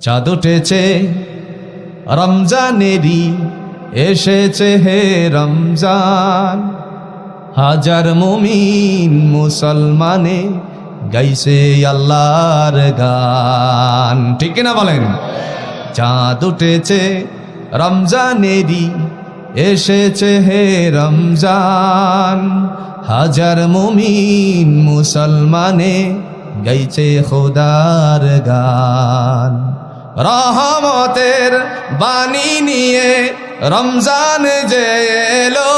চাঁদ উঠেছে রমজানেরই, এসেছে হে রমজান। হাজার মুমিন মুসলমানে গাইছে আল্লাহর গান। ঠিক কিনা বলেন? চাঁদ উঠেছে রমজানেরই, এসেছে হে রমজান। হাজার মুমিন মুসলমানে গাইছে খোদার গান। রহমতের বাণী নিয়ে রমজান যে এলো,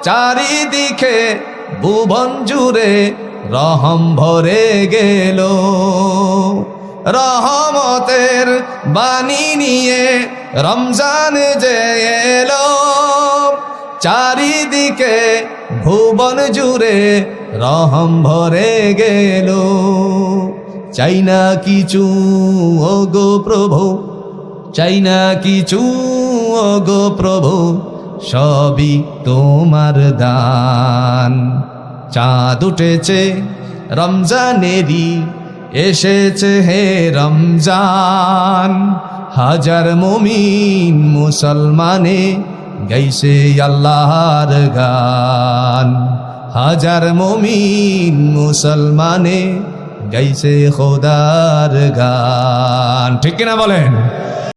চারিদিকে ভুবন জুড়ে রহম ভরে গেল। রহমতের বাণী নিয়ে রমজান যে এলো, চারিদিকে ভুবন জুড়ে রহম ভরে গেল। চাই না কিছু ওগো প্রভু, চাই না কিছু ওগো প্রভু, সবই তোমার দান। চাঁদ উঠেছে রমজানেরই, এসেছে হে রমজান। হাজার মুমিন মুসলমানে গাইছে আল্লাহর গান। হাজার মুমিন মুসলমানে গাইছে খোদার গান। ঠিক কিনা বলেন?